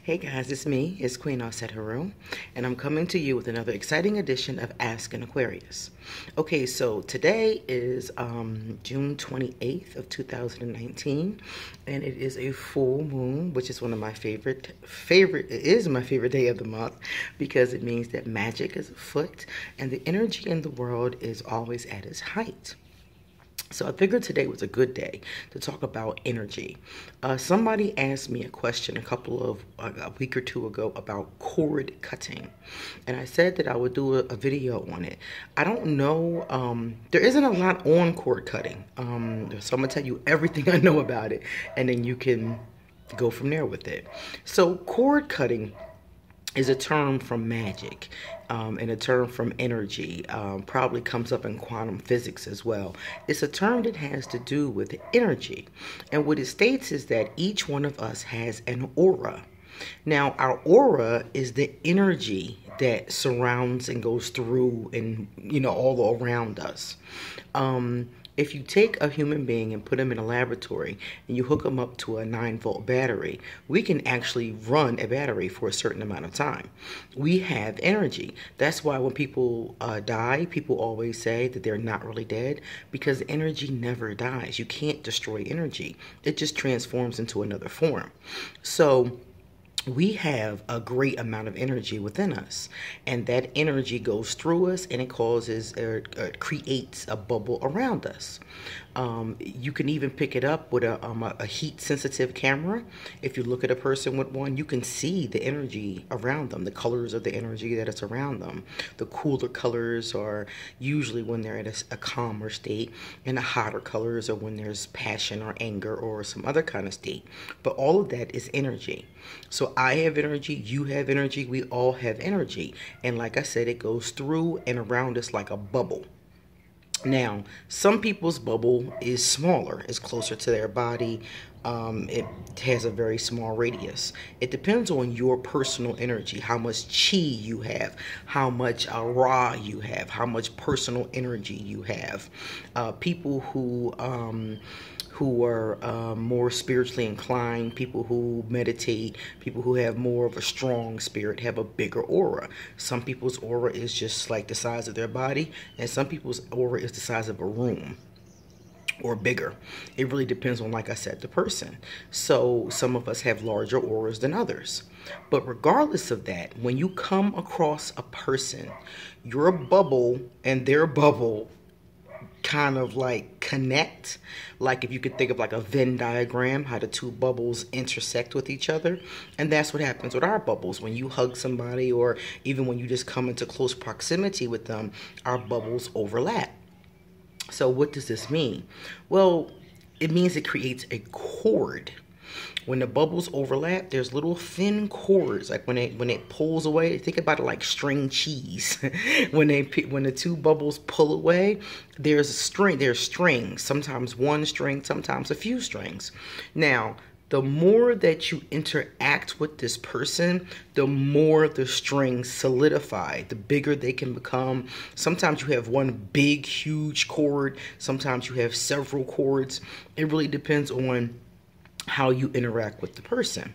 Hey guys, it's me, it's Queen Haru, and I'm coming to you with another exciting edition of Ask An Aquarius. Okay, so today is June 28th of 2019, and it is a full moon, which is one of my favorite, it is my favorite day of the month because it means that magic is afoot and the energy in the world is always at its height. So I figured today was a good day to talk about energy. Somebody asked me a question a week or two ago about cord cutting. And I said that I would do a video on it. I don't know, there isn't a lot on cord cutting. So I'm gonna tell you everything I know about it and then you can go from there with it. So cord cutting is a term from magic and a term from energy, probably comes up in quantum physics as well. It's a term that has to do with energy. And what it states is that each one of us has an aura. Now, our aura is the energy that surrounds and goes through and, all around us. If you take a human being and put them in a laboratory and you hook them up to a 9-volt battery, we can actually run a battery for a certain amount of time. We have energy. That's why when people die, people always say that they're not really dead because energy never dies. You can't destroy energy. It just transforms into another form. So we have a great amount of energy within us, and that energy goes through us and it causes creates a bubble around us. You can even pick it up with a heat sensitive camera. If you look at a person with one, you can see the energy around them, the colors of the energy that is around them. The cooler colors are usually when they're at a calmer state, and the hotter colors are when there's passion or anger or some other kind of state. But all of that is energy. So I have energy, you have energy, we all have energy. And like I said, it goes through and around us like a bubble. Now, some people's bubble is smaller, it's closer to their body. It has a very small radius. It depends on your personal energy, how much chi you have, how much ra you have, how much personal energy you have. People who are more spiritually inclined, people who meditate, people who have more of a strong spirit have a bigger aura. Some people's aura is just like the size of their body, and some people's aura is the size of a room or bigger. It really depends on, like I said, the person. So some of us have larger auras than others. But regardless of that, when you come across a person, your bubble and their bubble kind of like connect, like if you could think of like a Venn diagram, how the two bubbles intersect with each other. And that's what happens with our bubbles. When you hug somebody or even when you just come into close proximity with them, our bubbles overlap. So what does this mean? Well, it means it creates a cord. When the bubbles overlap, there's little thin cords. Like when it pulls away, think about it like string cheese. when the two bubbles pull away, there's a string. There's strings. Sometimes one string, sometimes a few strings. Now, the more that you interact with this person, the more the strings solidify, the bigger they can become. Sometimes you have one big, huge cord. Sometimes you have several cords. It really depends on how you interact with the person.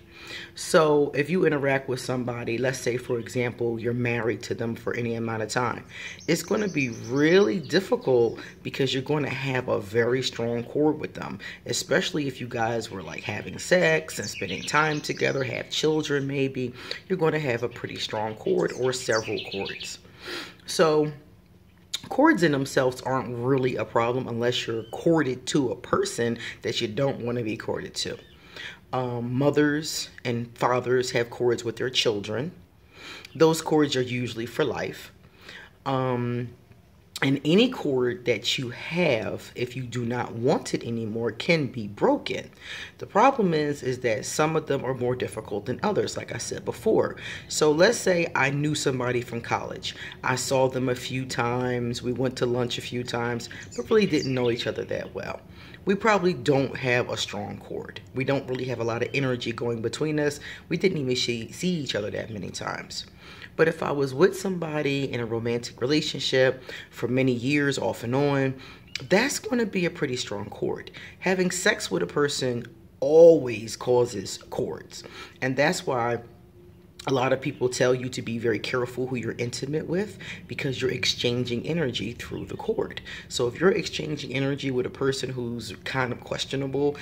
So if you interact with somebody, let's say for example you're married to them for any amount of time, it's going to be really difficult because you're going to have a very strong cord with them, especially if you guys were like having sex and spending time together, have children maybe. You're going to have a pretty strong cord or several cords. So cords in themselves aren't really a problem unless you're corded to a person that you don't want to be corded to. Mothers and fathers have cords with their children. Those cords are usually for life. And any cord that you have, if you do not want it anymore, can be broken. The problem is that some of them are more difficult than others, like I said before. So let's say I knew somebody from college. I saw them a few times. We went to lunch a few times, but really didn't know each other that well. We probably don't have a strong cord. We don't really have a lot of energy going between us. We didn't even see each other that many times. But if I was with somebody in a romantic relationship for many years off and on, that's going to be a pretty strong cord. Having sex with a person always causes cords. And that's why A lot of people tell you to be very careful who you're intimate with because you're exchanging energy through the cord. So if you're exchanging energy with a person who's kind of questionable,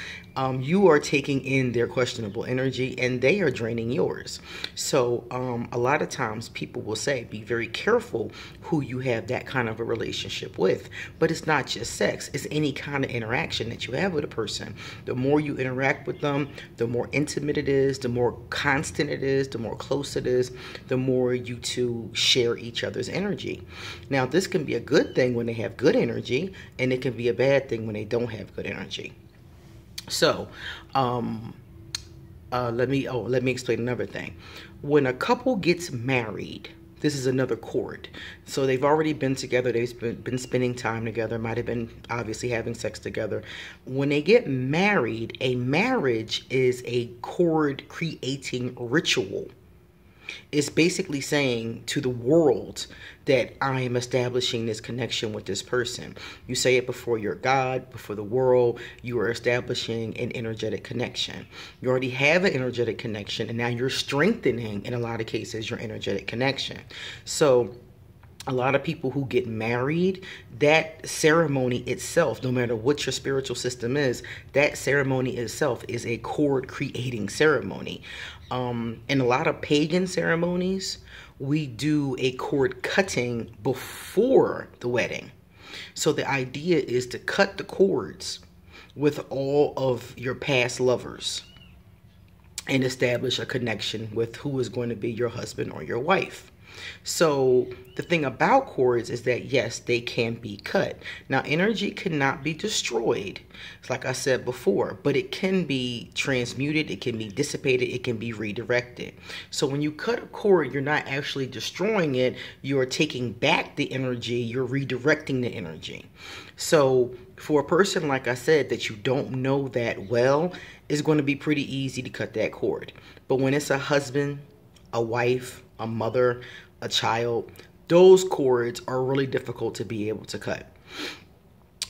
you are taking in their questionable energy and they are draining yours. So a lot of times people will say, be very careful who you have that kind of a relationship with. But it's not just sex, it's any kind of interaction that you have with a person. The more you interact with them, the more intimate it is, the more constant it is, the more close it is, the more you two share each other's energy. Now, this can be a good thing when they have good energy, and it can be a bad thing when they don't have good energy. So, let me explain another thing. When a couple gets married, this is another cord. So they've already been together. They've been spending time together. Might have been obviously having sex together. When they get married, a marriage is a cord creating ritual. It's basically saying to the world that I am establishing this connection with this person. You say it before your God, before the world. You are establishing an energetic connection. You already have an energetic connection, and now you're strengthening, in a lot of cases, your energetic connection. So a lot of people who get married, that ceremony itself, no matter what your spiritual system is, that ceremony itself is a cord creating ceremony. In a lot of pagan ceremonies, we do a cord cutting before the wedding. So the idea is to cut the cords with all of your past lovers and establish a connection with who is going to be your husband or your wife. So the thing about cords is that, yes, they can be cut. Now, energy cannot be destroyed, like I said before, but it can be transmuted, it can be dissipated, it can be redirected. So when you cut a cord, you're not actually destroying it, you're taking back the energy, you're redirecting the energy. So for a person, like I said, that you don't know that well, it's going to be pretty easy to cut that cord. But when it's a husband, a wife, a mother, a child, those cords are really difficult to be able to cut.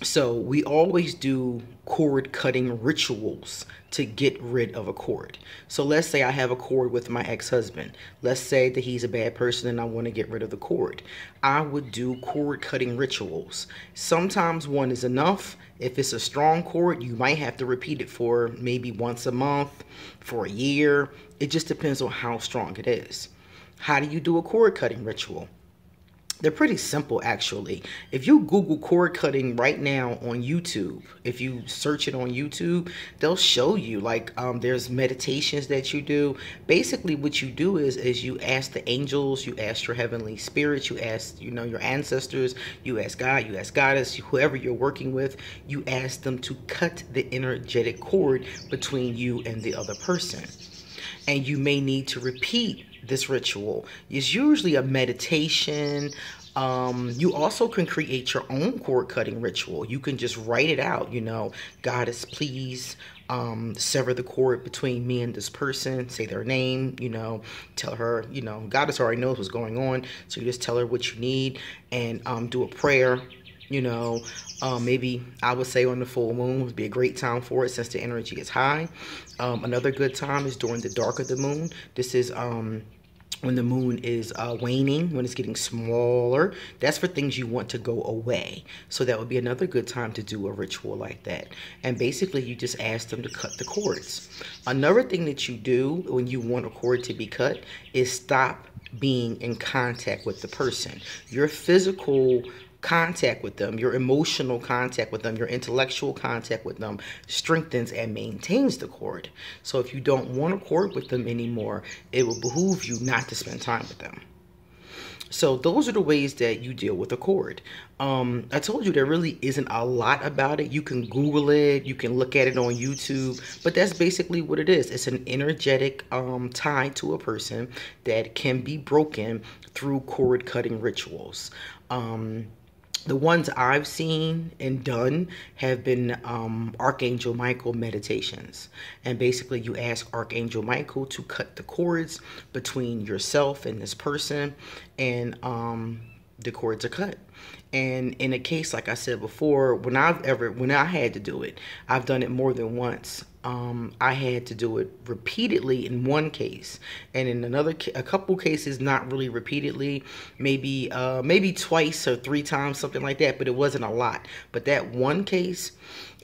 So we always do cord cutting rituals to get rid of a cord. So let's say I have a cord with my ex-husband. Let's say that he's a bad person and I want to get rid of the cord. I would do cord cutting rituals. Sometimes one is enough. If it's a strong cord, you might have to repeat it for maybe once a month, for a year. It just depends on how strong it is. How do you do a cord cutting ritual? They're pretty simple, actually. If you Google cord cutting right now on YouTube, if you search it on YouTube, they'll show you, like, there's meditations that you do. Basically, what you do is you ask the angels, you ask your heavenly spirits, you ask, your ancestors, you ask God, you ask Goddess, whoever you're working with, you ask them to cut the energetic cord between you and the other person. And you may need to repeat this ritual. It's usually a meditation. You also can create your own cord cutting ritual. You can just write it out, Goddess, please sever the cord between me and this person. Say their name, tell her, Goddess already knows what's going on. So you just tell her what you need and do a prayer. Maybe I would say on the full moon would be a great time for it since the energy is high. Another good time is during the dark of the moon. This is when the moon is waning, when it's getting smaller. That's for things you want to go away. So that would be another good time to do a ritual like that. And basically, you just ask them to cut the cords. Another thing that you do when you want a cord to be cut is stop being in contact with the person. Your physical contact with them, your emotional contact with them, your intellectual contact with them strengthens and maintains the cord. So if you don't want a cord with them anymore, it will behoove you not to spend time with them. So those are the ways that you deal with a cord. I told you there really isn't a lot about it. You can Google it, you can look at it on YouTube, but that's basically what it is. It's an energetic tie to a person that can be broken through cord cutting rituals. The ones I've seen and done have been Archangel Michael meditations. And basically you ask Archangel Michael to cut the cords between yourself and this person. And the cords are cut. And in a case, like I said before, when I had to do it, I've done it more than once. I had to do it repeatedly in one case, and in a couple cases, not really repeatedly, maybe twice or three times, something like that. But it wasn't a lot. But that one case,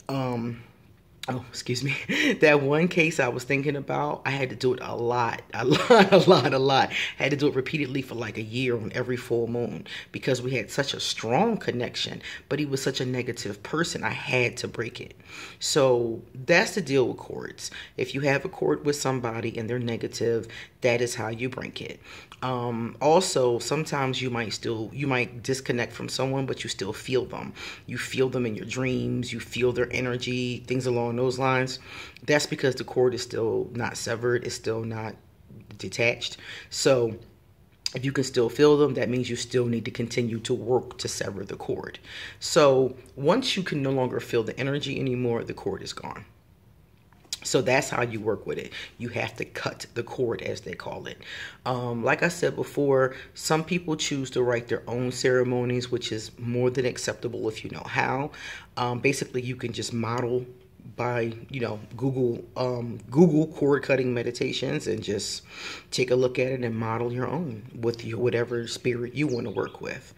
oh, excuse me. That one case I was thinking about, I had to do it a lot. Had to do it repeatedly for like a year on every full moon because we had such a strong connection, but he was such a negative person. I had to break it. So that's the deal with cords. If you have a cord with somebody and they're negative, that is how you break it. Also, sometimes you might disconnect from someone, but you still feel them. You feel them in your dreams. You feel their energy, things along those lines. That's because the cord is still not severed. It's still not detached. So if you can still feel them, that means you still need to continue to work to sever the cord. So once you can no longer feel the energy anymore, the cord is gone. So that's how you work with it. You have to cut the cord, as they call it. Like I said before, some people choose to write their own ceremonies, which is more than acceptable if you know how. Basically, you can just model by, Google cord cutting meditations and just take a look at it and model your own with whatever spirit you want to work with.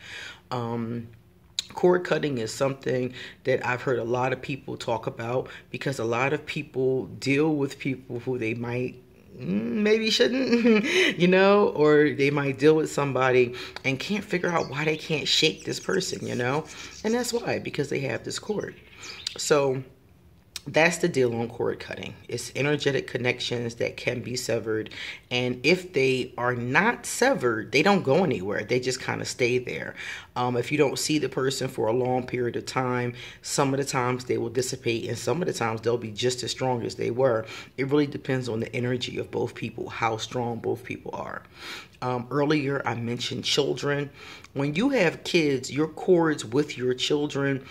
Cord cutting is something that I've heard a lot of people talk about because a lot of people deal with people who they might maybe shouldn't, or they might deal with somebody and can't figure out why they can't shake this person, and that's why, because they have this cord. So that's the deal on cord cutting. It's energetic connections that can be severed. And if they are not severed, they don't go anywhere. They just kind of stay there. If you don't see the person for a long period of time, some of the times they will dissipate and some of the times they'll be just as strong as they were. It really depends on the energy of both people, how strong both people are. Earlier, I mentioned children. When you have kids, your cords with your children,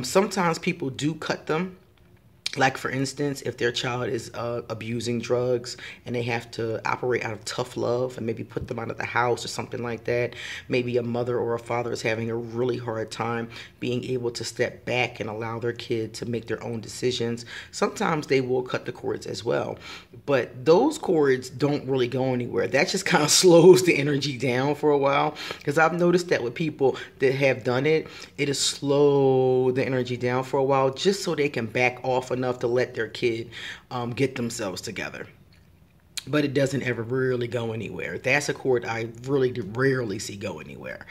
sometimes people do cut them. Like, for instance, if their child is abusing drugs and they have to operate out of tough love and maybe put them out of the house or something like that. Maybe a mother or a father is having a really hard time being able to step back and allow their kid to make their own decisions. Sometimes they will cut the cords as well. But those cords don't really go anywhere. That just kind of slows the energy down for a while. Because I've noticed that with people that have done it, it has slowed the energy down for a while just so they can back off enough to let their kid get themselves together. But it doesn't ever really go anywhere. That's a cord I really rarely see go anywhere.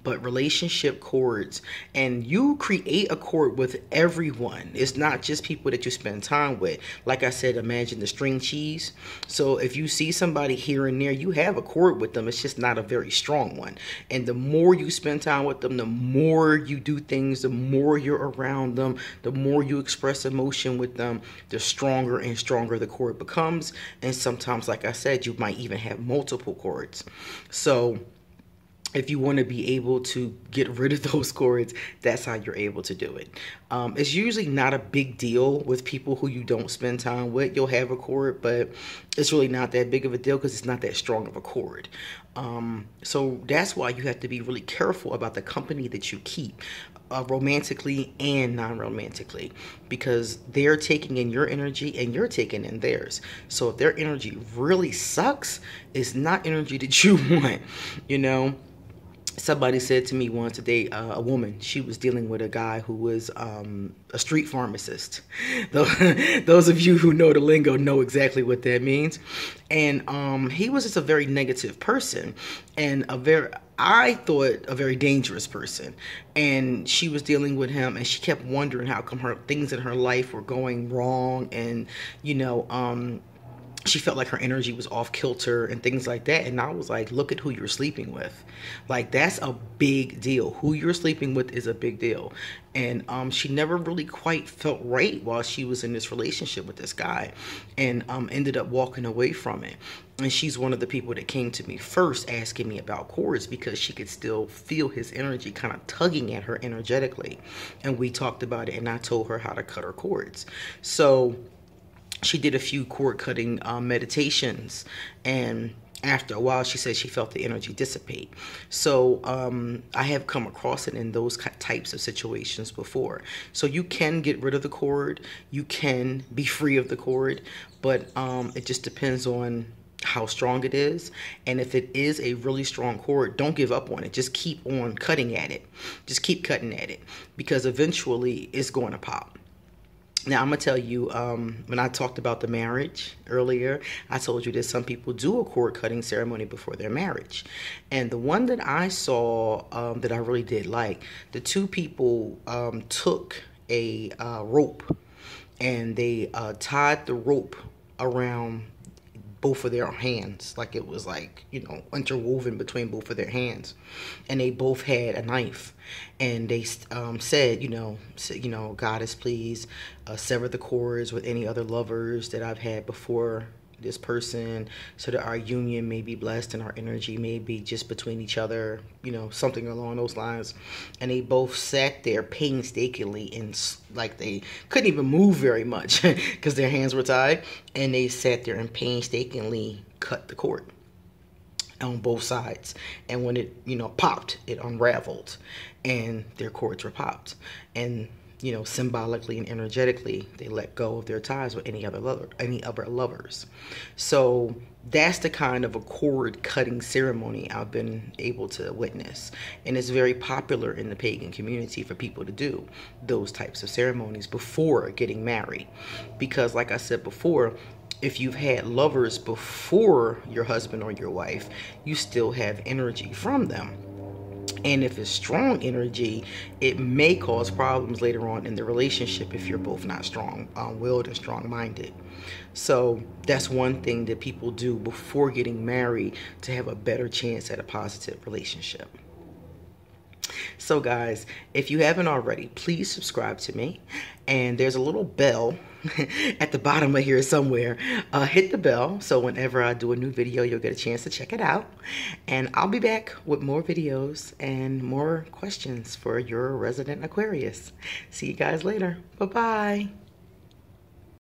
But relationship cords, and you create a cord with everyone. It's not just people that you spend time with. Like I said, imagine the string cheese. So if you see somebody here and there, you have a cord with them. It's just not a very strong one. And the more you spend time with them, the more you do things, the more you're around them, the more you express emotion with them, the stronger and stronger the cord becomes. And sometimes, like I said, you might even have multiple cords. So if you want to be able to get rid of those cords, that's how you're able to do it. It's usually not a big deal with people who you don't spend time with. You'll have a cord, but it's really not that big of a deal because it's not that strong of a cord. So that's why you have to be really careful about the company that you keep, romantically and non-romantically, because they're taking in your energy and you're taking in theirs. So if their energy really sucks, it's not energy that you want, Somebody said to me once today, a woman, she was dealing with a guy who was a street pharmacist. Those of you who know the lingo know exactly what that means. And he was just a very negative person and I thought a very dangerous person. And she was dealing with him and she kept wondering how come things in her life were going wrong. And, she felt like her energy was off kilter and things like that. And I was like, look at who you're sleeping with. Like, that's a big deal. Who you're sleeping with is a big deal. And she never really quite felt right while she was in this relationship with this guy, and ended up walking away from it. And she's one of the people that came to me first asking me about cords because she could still feel his energy kind of tugging at her energetically. And we talked about it and I told her how to cut her cords. So she did a few cord cutting meditations, and after a while, she said she felt the energy dissipate. So I have come across it in those types of situations before. So you can get rid of the cord, you can be free of the cord, but it just depends on how strong it is. And if it is a really strong cord, don't give up on it. Just keep on cutting at it. Just keep cutting at it, because eventually it's going to pop. Now, I'm going to tell you, when I talked about the marriage earlier, I told you that some people do a cord cutting ceremony before their marriage. And the one that I saw that I really did like, the two people took a rope, and they tied the rope around both of their hands, like it was like, you know, interwoven between both of their hands, and they both had a knife, and they said, Goddess, please sever the cords with any other lovers that I've had before this person, so that our union may be blessed and our energy may be just between each other, something along those lines. And they both sat there painstakingly, and like they couldn't even move very much because their hands were tied, and they sat there and painstakingly cut the cord on both sides. And when it popped, it unraveled, and their cords were popped. And symbolically and energetically, they let go of their ties with any other lovers. So that's the kind of a cord cutting ceremony I've been able to witness. And it's very popular in the pagan community for people to do those types of ceremonies before getting married. Because like I said before, if you've had lovers before your husband or your wife, you still have energy from them. And if it's strong energy, it may cause problems later on in the relationship if you're both not strong-willed and strong-minded. So that's one thing that people do before getting married to have a better chance at a positive relationship. So guys, if you haven't already, please subscribe to me. And there's a little bell at the bottom of here somewhere. Hit the bell so whenever I do a new video, you'll get a chance to check it out. And I'll be back with more videos and more questions for your resident Aquarius. See you guys later. Bye-bye.